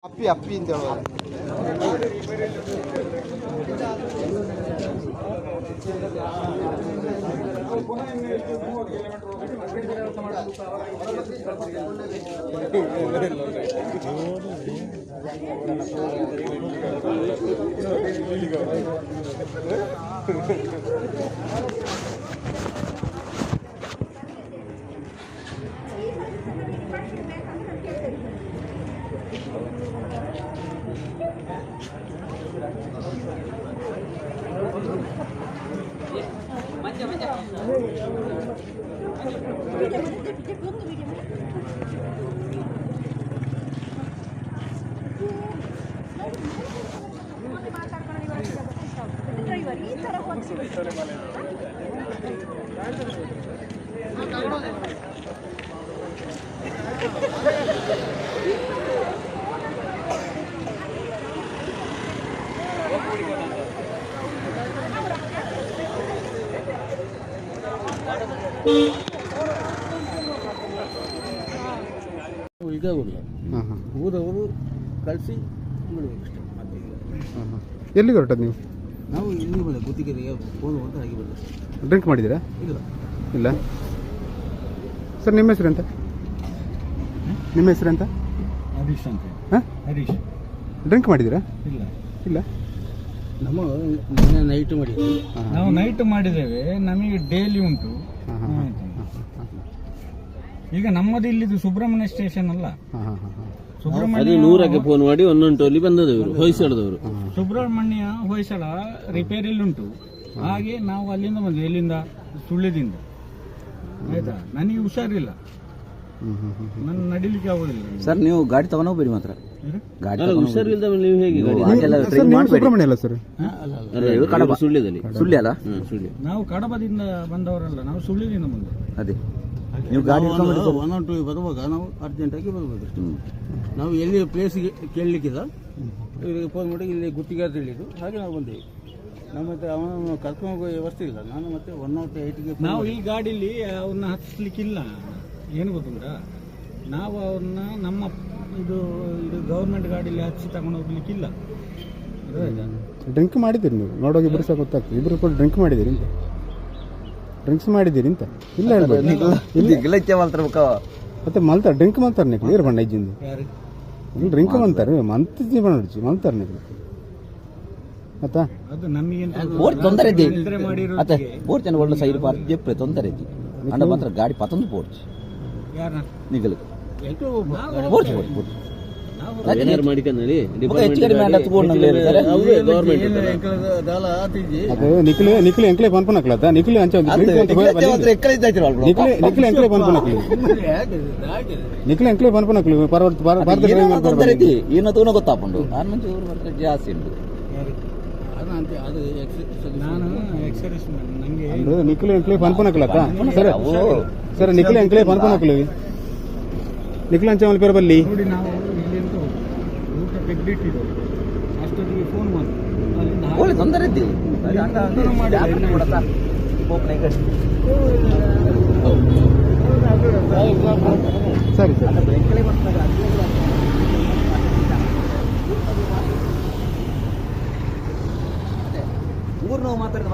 ಅಪ್ಪಿ ಅಪ್ಪಿ ಅಂತ ಹೇಳೋದು. ಇದಾಗಲ್ಲ ಊರವರು ಕಳಿಸಿ ಬಿಡಬೇಕಷ್ಟೇ. ಎಲ್ಲಿಗೆ ಹೊರಟದ್ದು ನೀವು? ನಾವು ಇಲ್ಲಿ ಬಂದ ಗುತ್ತಿಗೆರೆಗೆ ಫೋನ್ ಅಂತ ಹಾಗೆ ಬಂದ. ಡ್ರಿಂಕ್ ಮಾಡಿದ್ದೀರಾ? ಇಲ್ಲ ಇಲ್ಲ ಸರ್. ನಿಮ್ಮ ಹೆಸರು ಅಂತ? ನಿಮ್ಮ ಹೆಸರು ಅಂತ? ಹರೀಶ್ ಅಂತ. ಹಾಂ, ಹರೀಶ್. ಡ್ರಿಂಕ್ ಮಾಡಿದ್ದೀರಾ? ಇಲ್ಲ ಇಲ್ಲ. ನಮ್ಮ ನೈಟ್ ಮಾಡಿದ್ವಿ. ನಾವು ನೈಟ್ ಮಾಡಿದ್ದೇವೆ, ನಮಗೆ ಡೈಲಿ ಉಂಟು. ಈಗ ನಮ್ಮದು ಇಲ್ಲಿದ್ದು ಸುಬ್ರಹ್ಮಣ್ಯ ಸ್ಟೇಷನ್ ಅಲ್ಲ. ಸುಬ್ರಹ್ಮಣ್ಯ ನೂರಕ್ಕೆ ಫೋನ್ ಮಾಡಿ ಒಂದೊಂದು ಟೋಲಿ ಬಂದದವರು ಹೊಯ್ಸಳದವರು. ಸುಬ್ರಹ್ಮಣ್ಯ ಹೊಯ್ಸಳ ರಿಪೇರಿಯಲ್ಲಿ ಉಂಟು. ಹಾಗೆ ನಾವು ಅಲ್ಲಿಂದ ಬಂದ್ವಿ. ಎಲ್ಲಿಂದ? ಸುಳ್ಳ್ಯದಿಂದ. ಆಯ್ತಾ, ನನಗೆ ಹುಷಾರಿಲ್ಲ, ನಾನು ನಡಿಲಿಕ್ಕೆ ಆಗೋದಿಲ್ಲ. ಸರ್ ನೀವು ಗಾಡಿ ತಗೊಂಡೋಗ್ಬೇಡಿ ಮಾತ್ರ. ಗಾಡಿ ಹುಷಾರಿಲ್ಲದ ನೀವು ಹೇಗೆ ಸುಬ್ರಹ್ಮಣ್ಯ ಅಲ್ಲ ಸರ್? ಸುಳ್ಳ್ಯದಲ್ಲಿ. ಸುಳ್ಳ್ಯ ಅಲ್ಲ, ಸುಳ್ಳ್ಯ. ನಾವು ಕಡಬದಿಂದ ಬಂದವರಲ್ಲ, ನಾವು ಸುಳ್ಳ್ಯದಿಂದ ಬಂದವರು. ಅದೇ ನೀವು ಗಾಡಿ 1 or 2 ಬರುವಾಗ ನಾವು ಅರ್ಜೆಂಟಾಗಿ ಬರಬೇಕಷ್ಟು. ನಾವು ಎಲ್ಲಿ ಪ್ಲೇಸಿಗೆ ಕೇಳಲಿಕ್ಕಿಲ್ಲ, ಇವರಿಗೆ ಫೋನ್ ಮಾಡಿ ಇಲ್ಲಿ ಗುತ್ತಿಗೆ ಅಂತ ಹೇಳಿದ್ದು. ಹಾಗೆ ನಾವು ಬಂದೇವೆ. ನಮ್ಮ ಮತ್ತೆ ಅವನನ್ನು ಕರ್ಕೊಂಡು ಹೋಗೋ ವ್ಯವಸ್ಥೆ ಇಲ್ಲ. ನಾನು ಮತ್ತೆ 108ಗೆ ನಾವು ಈ ಗಾಡೀಲಿ ಅವ್ರನ್ನ ಹತ್ತಿಸ್ಲಿಕ್ಕಿಲ್ಲ. ಏನು ಗೊತ್ತುಂಟಾ, ನಾವು ಅವ್ರನ್ನ ನಮ್ಮ ಇದು ಗೌರ್ಮೆಂಟ್ ಗಾಡೀಲಿ ಹಚ್ಚಿ ತಗೊಂಡು ಹೋಗ್ಲಿಕ್ಕಿಲ್ಲ. ಡ್ರಿಂಕ್ ಮಾಡಿದ್ದೀರಿ ನೀವು? ನೋಡೋಗಿ ಇಬ್ಬರು ಸಹ ಗೊತ್ತಾಗ್ತದೆ. ಇಬ್ಬರು ಕೂಡ ಡ್ರಿಂಕ್ ಮಾಡಿದ್ದೀರಿ ಅಂತ? ಡ್ರಿಂಕ್ಸ್ ಮಾಡಿದ್ದೀರಿ ಅಂತ ಇಲ್ಲ ಹೇಳ್ಬೋದು. ಮತ್ತೆ ಮಲ್ತಾರೆ, ಡ್ರಿಂಕ್ ಮಲ್ತಾರೆ ನಿಕ್ಲು ಇರ ಬಣ್ಣ ಇಜ್ಜಿಂದು ಡ್ರಿಂಕ್ ಮಂತಾರೆ ಮಂತಿ ಬಣ್ಣಿ ಮಲ್ತಾರೆ ನಿಕ್ಲು. ಆಯ್ತಾ, ಅದು ನಮಗೆ ತೊಂದರೆ ಒಳ್ಳೆ ಸೈಡ್ ಪಾರ್ಕ್ ತೊಂದರೆ ಅಂಡ ಮಾತ್ರ ಗಾಡಿ ಪತಂದು ಪೋಡ್ಚು ನಿಗಲು ಪೋಡ್ಚು ಪೋಡ್ಚು ನಿಖಿಲ್ ಎಂಕ್ಲೆ ಪನ್ಪನಕ್ಲತ್ತ ನಿಖಿಲ್ ಅಂಚ ನಿಖಿಲ್ ಎಂಕ್ಲೆ ಪನ್ಪನಕ್ಲಿ ನಿಖಿಲ್ ಎಂಕ್ಲೆ ಪನ್ಪನಕ್ಲಿ ಏನೋ ತೂನ ಗೊತ್ತಾಪುಂಡು ಜಾಸ್ತಿ ಉಂಟು. ನಿಖಿಲ್ ಎಂಕ್ಲೆ ಪನ್ಪನಕ್ಲತ್ತ ಸರ್. ಸರ್ ನಿಖಿಲ್ ಎಂಕ್ಲೆ ಪನ್ಪನಕ್ಲಿ ನಿಖಿಲ್ ಅಂಚ ಮಲ್ ಪೇರು ಬಲ್ಲಿ ಅಷ್ಟೊತ್ತಿಗೆ ಫೋನ್ ಮಾಡಿ ಒಳ್ಳೆ ತೊಂದರೆ ಇದ್ದಿ ಸರಿ ಸರ್. ಊರ್ ನಾವು ಮಾತಾಡಿದ